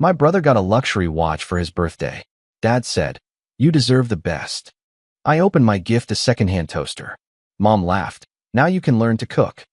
My brother got a luxury watch for his birthday. Dad said, "You deserve the best." I opened my gift, a secondhand toaster. Mom laughed. "Now you can learn to cook."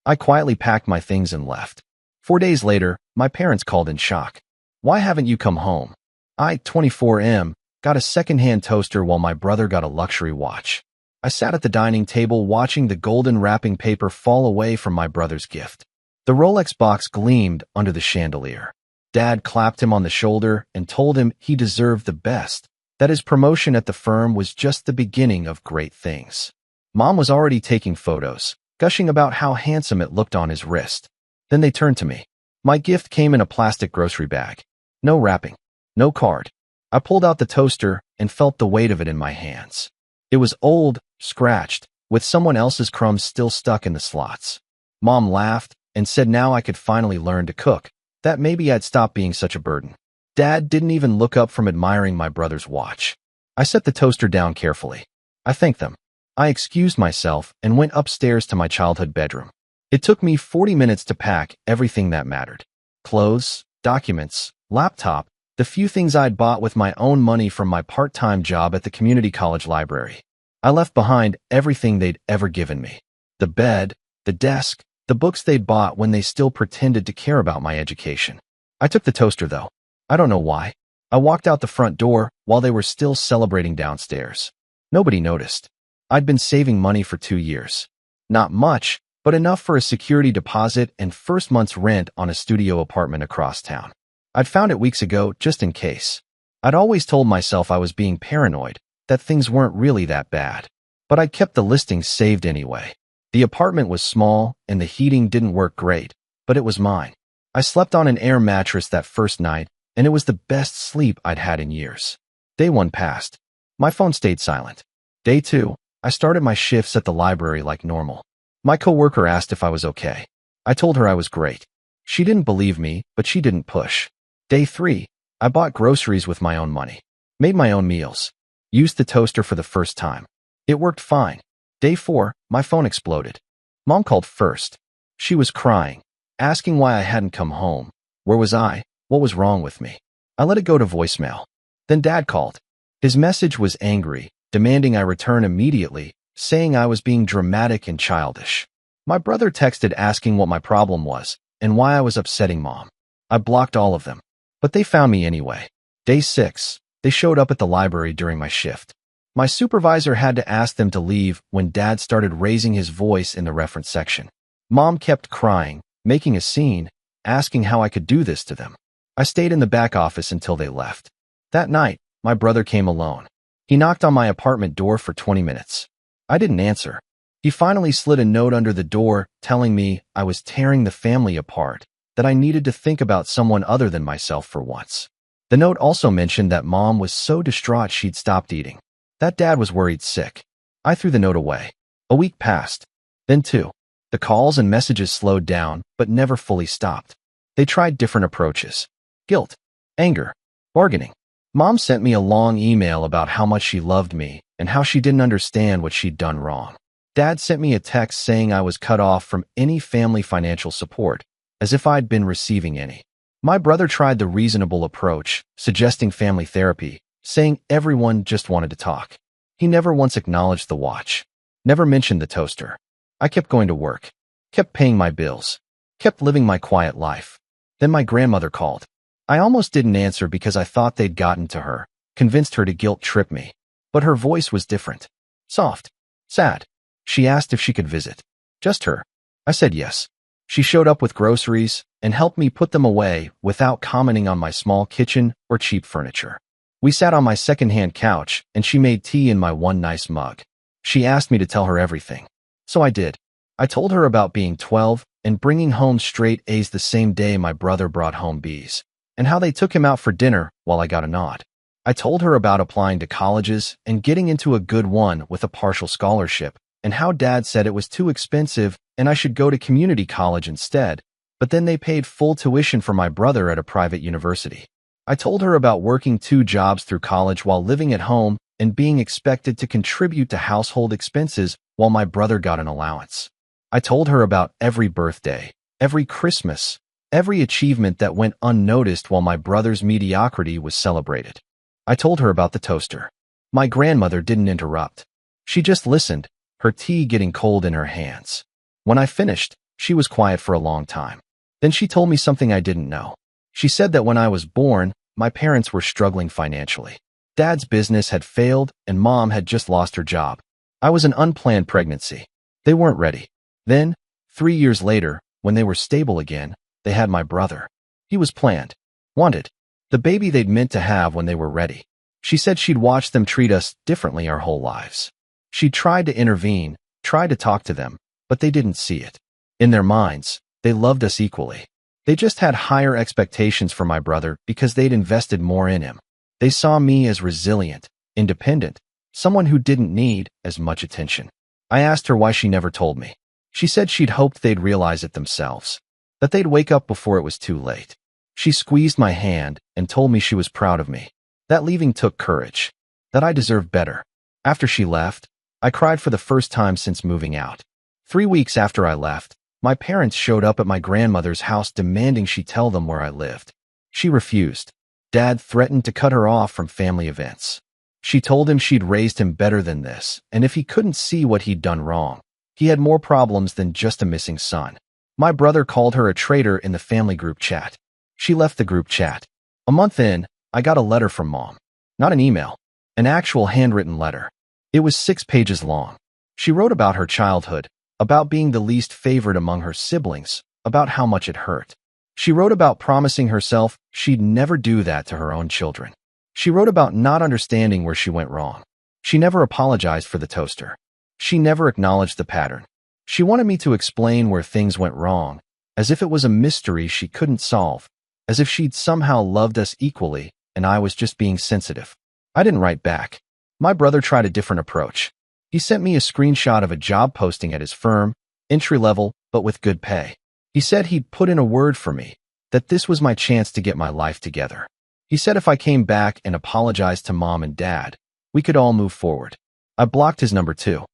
I quietly packed my things and left. 4 days later, my parents called in shock. "Why haven't you come home?" I, 24M, got a secondhand toaster while my brother got a luxury watch. I sat at the dining table watching the golden wrapping paper fall away from my brother's gift. The Rolex box gleamed under the chandelier. Dad clapped him on the shoulder and told him he deserved the best, that his promotion at the firm was just the beginning of great things. Mom was already taking photos, gushing about how handsome it looked on his wrist. Then they turned to me. My gift came in a plastic grocery bag. No wrapping, no card. I pulled out the toaster and felt the weight of it in my hands. It was old, scratched, with someone else's crumbs still stuck in the slots. Mom laughed and said now I could finally learn to cook, that maybe I'd stop being such a burden. Dad didn't even look up from admiring my brother's watch. I set the toaster down carefully. I thanked them. I excused myself and went upstairs to my childhood bedroom. It took me 40 minutes to pack everything that mattered. Clothes, documents, laptop, the few things I'd bought with my own money from my part-time job at the community college library. I left behind everything they'd ever given me. The bed, the desk, the books they'd bought when they still pretended to care about my education. I took the toaster though. I don't know why. I walked out the front door while they were still celebrating downstairs. Nobody noticed. I'd been saving money for 2 years. Not much, but enough for a security deposit and first month's rent on a studio apartment across town. I'd found it weeks ago just in case. I'd always told myself I was being paranoid, that things weren't really that bad. But I'd kept the listing saved anyway. The apartment was small and the heating didn't work great, but it was mine. I slept on an air mattress that first night, and it was the best sleep I'd had in years. Day 1 passed. My phone stayed silent. Day 2, I started my shifts at the library like normal. My coworker asked if I was okay. I told her I was great. She didn't believe me, but she didn't push. Day 3, I bought groceries with my own money. Made my own meals. Used the toaster for the first time. It worked fine. Day 4, my phone exploded. Mom called first. She was crying, asking why I hadn't come home. Where was I? What was wrong with me? I let it go to voicemail. Then Dad called. His message was angry, demanding I return immediately, saying I was being dramatic and childish. My brother texted asking what my problem was and why I was upsetting Mom. I blocked all of them. But they found me anyway. Day 6, they showed up at the library during my shift. My supervisor had to ask them to leave when Dad started raising his voice in the reference section. Mom kept crying, making a scene, asking how I could do this to them. I stayed in the back office until they left. That night, my brother came alone. He knocked on my apartment door for 20 minutes. I didn't answer. He finally slid a note under the door telling me I was tearing the family apart, that I needed to think about someone other than myself for once. The note also mentioned that Mom was so distraught she'd stopped eating, that Dad was worried sick. I threw the note away. A week passed. Then 2. The calls and messages slowed down, but never fully stopped. They tried different approaches. Guilt, anger, bargaining. Mom sent me a long email about how much she loved me and how she didn't understand what she'd done wrong. Dad sent me a text saying I was cut off from any family financial support, as if I'd been receiving any. My brother tried the reasonable approach, suggesting family therapy, saying everyone just wanted to talk. He never once acknowledged the watch, never mentioned the toaster. I kept going to work, kept paying my bills, kept living my quiet life. Then my grandmother called. I almost didn't answer because I thought they'd gotten to her, convinced her to guilt trip me. But her voice was different. Soft. Sad. She asked if she could visit. Just her. I said yes. She showed up with groceries and helped me put them away without commenting on my small kitchen or cheap furniture. We sat on my second-hand couch and she made tea in my one nice mug. She asked me to tell her everything. So I did. I told her about being 12 and bringing home straight A's the same day my brother brought home B's, and how they took him out for dinner while I got a nod. I told her about applying to colleges and getting into a good one with a partial scholarship, and how Dad said it was too expensive and I should go to community college instead, but then they paid full tuition for my brother at a private university. I told her about working 2 jobs through college while living at home and being expected to contribute to household expenses while my brother got an allowance. I told her about every birthday, every Christmas, every achievement that went unnoticed while my brother's mediocrity was celebrated. I told her about the toaster. My grandmother didn't interrupt. She just listened, her tea getting cold in her hands. When I finished, she was quiet for a long time. Then she told me something I didn't know. She said that when I was born, my parents were struggling financially. Dad's business had failed and Mom had just lost her job. I was an unplanned pregnancy. They weren't ready. Then, 3 years later, when they were stable again, they had my brother. He was planned, wanted, the baby they'd meant to have when they were ready. She said she'd watched them treat us differently our whole lives. She tried to intervene, tried to talk to them, but they didn't see it. In their minds, they loved us equally. They just had higher expectations for my brother because they'd invested more in him. They saw me as resilient, independent, someone who didn't need as much attention. I asked her why she never told me. She said she'd hoped they'd realize it themselves, that they'd wake up before it was too late. She squeezed my hand and told me she was proud of me, that leaving took courage, that I deserved better. After she left, I cried for the first time since moving out. 3 weeks after I left, my parents showed up at my grandmother's house demanding she tell them where I lived. She refused. Dad threatened to cut her off from family events. She told him she'd raised him better than this, and if he couldn't see what he'd done wrong, he had more problems than just a missing son. My brother called her a traitor in the family group chat. She left the group chat. A month in, I got a letter from Mom. Not an email, an actual handwritten letter. It was 6 pages long. She wrote about her childhood, about being the least favored among her siblings, about how much it hurt. She wrote about promising herself she'd never do that to her own children. She wrote about not understanding where she went wrong. She never apologized for the toaster. She never acknowledged the pattern. She wanted me to explain where things went wrong, as if it was a mystery she couldn't solve, as if she'd somehow loved us equally and I was just being sensitive. I didn't write back. My brother tried a different approach. He sent me a screenshot of a job posting at his firm, entry-level, but with good pay. He said he'd put in a word for me, that this was my chance to get my life together. He said if I came back and apologized to Mom and Dad, we could all move forward. I blocked his number too.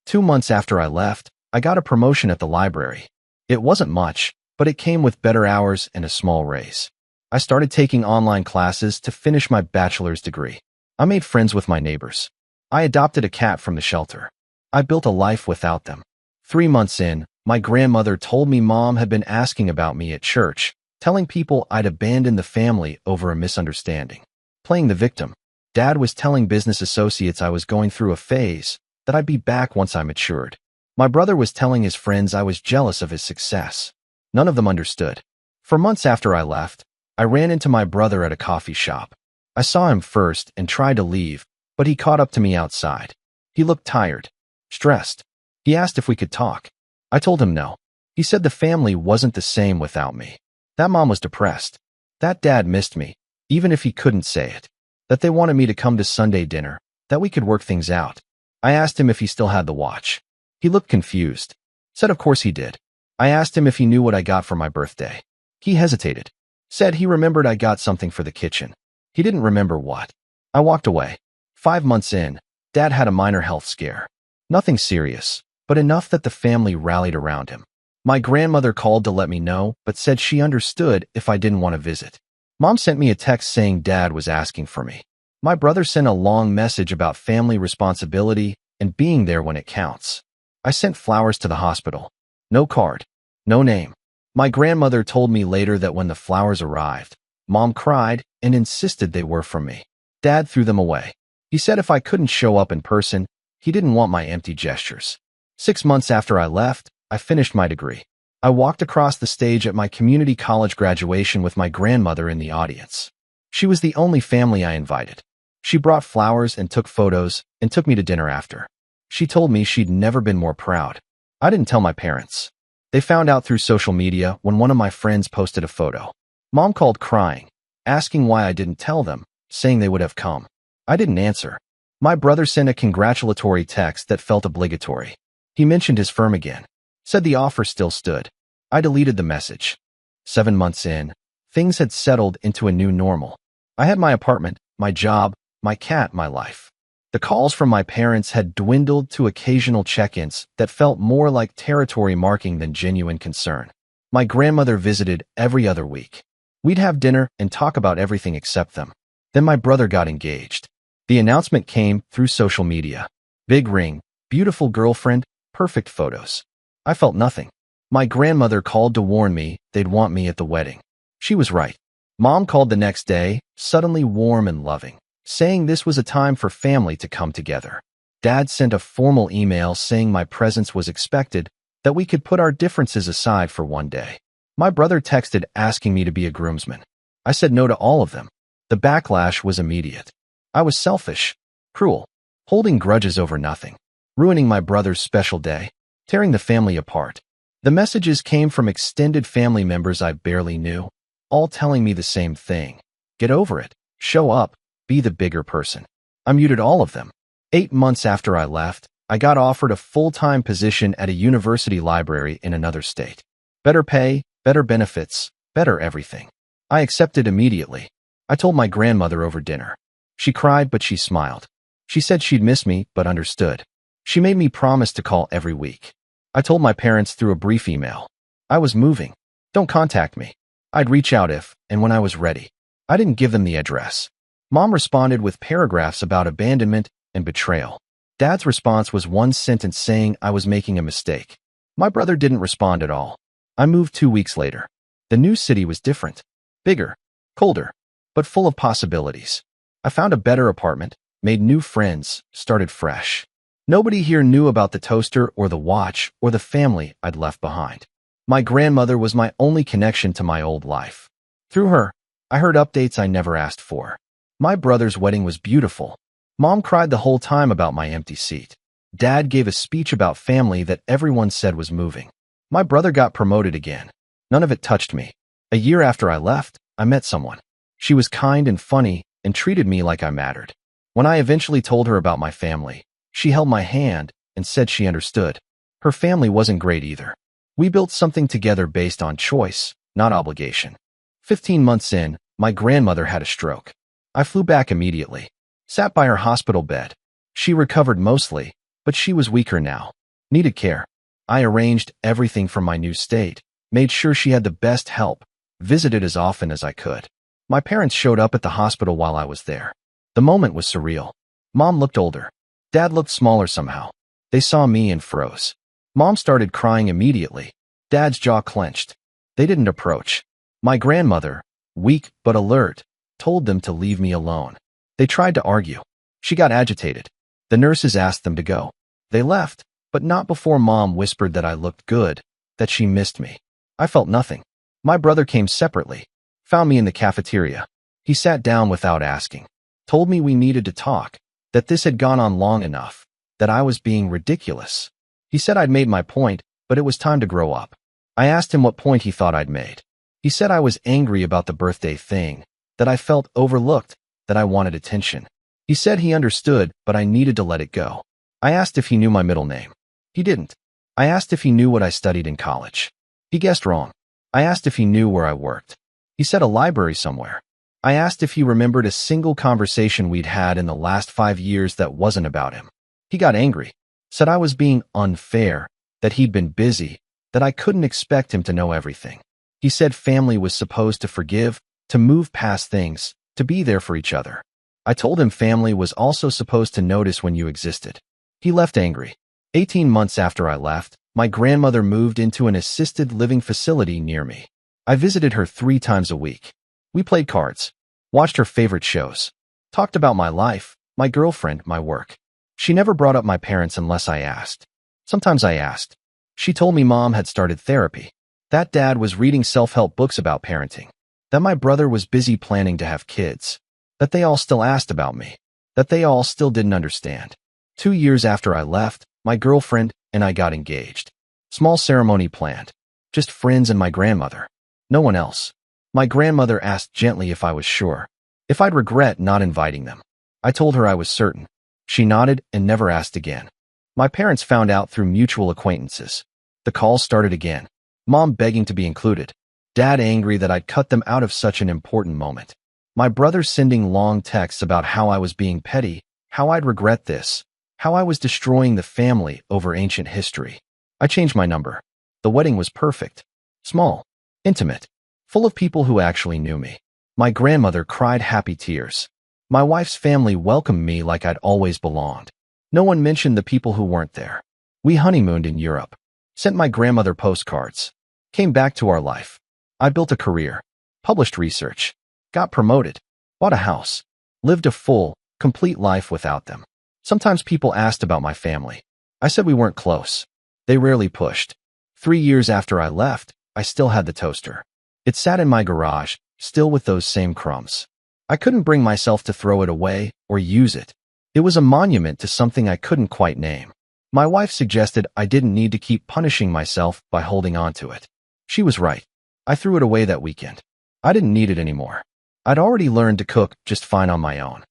2 months after I left, I got a promotion at the library. It wasn't much, but it came with better hours and a small raise. I started taking online classes to finish my bachelor's degree. I made friends with my neighbors. I adopted a cat from the shelter. I built a life without them. 3 months in, my grandmother told me Mom had been asking about me at church, telling people I'd abandoned the family over a misunderstanding. Playing the victim. Dad was telling business associates I was going through a phase, that I'd be back once I matured. My brother was telling his friends I was jealous of his success. None of them understood. For months after I left, I ran into my brother at a coffee shop. I saw him first and tried to leave, but he caught up to me outside. He looked tired, stressed. He asked if we could talk. I told him no. He said the family wasn't the same without me. That Mom was depressed. That Dad missed me, even if he couldn't say it. That they wanted me to come to Sunday dinner, that we could work things out. I asked him if he still had the watch. He looked confused. Said of course he did. I asked him if he knew what I got for my birthday. He hesitated. Said he remembered I got something for the kitchen. He didn't remember what. I walked away. 5 months in, Dad had a minor health scare. Nothing serious, but enough that the family rallied around him. My grandmother called to let me know, but said she understood if I didn't want to visit. Mom sent me a text saying Dad was asking for me. My brother sent a long message about family responsibility and being there when it counts. I sent flowers to the hospital. No card. No name. My grandmother told me later that when the flowers arrived, Mom cried and insisted they were from me. Dad threw them away. He said if I couldn't show up in person, he didn't want my empty gestures. 6 months after I left, I finished my degree. I walked across the stage at my community college graduation with my grandmother in the audience. She was the only family I invited. She brought flowers and took photos and took me to dinner after. She told me she'd never been more proud. I didn't tell my parents. They found out through social media when one of my friends posted a photo. Mom called crying, asking why I didn't tell them, saying they would have come. I didn't answer. My brother sent a congratulatory text that felt obligatory. He mentioned his firm again. Said the offer still stood. I deleted the message. 7 months in, things had settled into a new normal. I had my apartment, my job, my cat, my life. The calls from my parents had dwindled to occasional check-ins that felt more like territory marking than genuine concern. My grandmother visited every other week. We'd have dinner and talk about everything except them. Then my brother got engaged. The announcement came through social media. Big ring, beautiful girlfriend, perfect photos. I felt nothing. My grandmother called to warn me they'd want me at the wedding. She was right. Mom called the next day, suddenly warm and loving, saying this was a time for family to come together. Dad sent a formal email saying my presence was expected, that we could put our differences aside for one day. My brother texted asking me to be a groomsman. I said no to all of them. The backlash was immediate. I was selfish, cruel, holding grudges over nothing, ruining my brother's special day, tearing the family apart. The messages came from extended family members I barely knew, all telling me the same thing. Get over it. Show up. Be the bigger person. I muted all of them. 8 months after I left, I got offered a full-time position at a university library in another state. Better pay, better benefits, better everything. I accepted immediately. I told my grandmother over dinner. She cried, but she smiled. She said she'd miss me, but understood. She made me promise to call every week. I told my parents through a brief email. I was moving. Don't contact me. I'd reach out if and when I was ready. I didn't give them the address. Mom responded with paragraphs about abandonment and betrayal. Dad's response was one sentence saying I was making a mistake. My brother didn't respond at all. I moved 2 weeks later. The new city was different. Bigger, colder, but full of possibilities. I found a better apartment, made new friends, started fresh. Nobody here knew about the toaster or the watch or the family I'd left behind. My grandmother was my only connection to my old life. Through her, I heard updates I never asked for. My brother's wedding was beautiful. Mom cried the whole time about my empty seat. Dad gave a speech about family that everyone said was moving. My brother got promoted again. None of it touched me. A year after I left, I met someone. She was kind and funny and treated me like I mattered. When I eventually told her about my family, she held my hand and said she understood. Her family wasn't great either. We built something together based on choice, not obligation. 15 months in, my grandmother had a stroke. I flew back immediately. Sat by her hospital bed. She recovered mostly, but she was weaker now. Needed care. I arranged everything for my new state, made sure she had the best help, visited as often as I could. My parents showed up at the hospital while I was there. The moment was surreal. Mom looked older. Dad looked smaller somehow. They saw me and froze. Mom started crying immediately. Dad's jaw clenched. They didn't approach. My grandmother, weak but alert, told them to leave me alone. They tried to argue. She got agitated. The nurses asked them to go. They left, but not before Mom whispered that I looked good, that she missed me. I felt nothing. My brother came separately, found me in the cafeteria. He sat down without asking, told me we needed to talk, that this had gone on long enough, that I was being ridiculous. He said I'd made my point, but it was time to grow up. I asked him what point he thought I'd made. He said I was angry about the birthday thing, that I felt overlooked, that I wanted attention. He said he understood, but I needed to let it go. I asked if he knew my middle name. He didn't. I asked if he knew what I studied in college. He guessed wrong. I asked if he knew where I worked. He said a library somewhere. I asked if he remembered a single conversation we'd had in the last 5 years that wasn't about him. He got angry, said I was being unfair, that he'd been busy, that I couldn't expect him to know everything. He said family was supposed to forgive, to move past things, to be there for each other. I told him family was also supposed to notice when you existed. He left angry. 18 months after I left, my grandmother moved into an assisted living facility near me. I visited her 3 times a week. We played cards, watched her favorite shows, talked about my life, my girlfriend, my work. She never brought up my parents unless I asked. Sometimes I asked. She told me Mom had started therapy, that Dad was reading self-help books about parenting, that my brother was busy planning to have kids, that they all still asked about me, that they all still didn't understand. 2 years after I left, my girlfriend and I got engaged. Small ceremony planned. Just friends and my grandmother. No one else. My grandmother asked gently if I was sure, if I'd regret not inviting them. I told her I was certain. She nodded and never asked again. My parents found out through mutual acquaintances. The calls started again. Mom begging to be included. Dad angry that I'd cut them out of such an important moment. My brother sending long texts about how I was being petty, how I'd regret this, how I was destroying the family over ancient history. I changed my number. The wedding was perfect. Small, intimate, full of people who actually knew me. My grandmother cried happy tears. My wife's family welcomed me like I'd always belonged. No one mentioned the people who weren't there. We honeymooned in Europe, sent my grandmother postcards, came back to our life. I built a career, published research, got promoted, bought a house, lived a full, complete life without them. Sometimes people asked about my family. I said we weren't close. They rarely pushed. 3 years after I left, I still had the toaster. It sat in my garage, still with those same crumbs. I couldn't bring myself to throw it away or use it. It was a monument to something I couldn't quite name. My wife suggested I didn't need to keep punishing myself by holding on to it. She was right. I threw it away that weekend. I didn't need it anymore. I'd already learned to cook just fine on my own.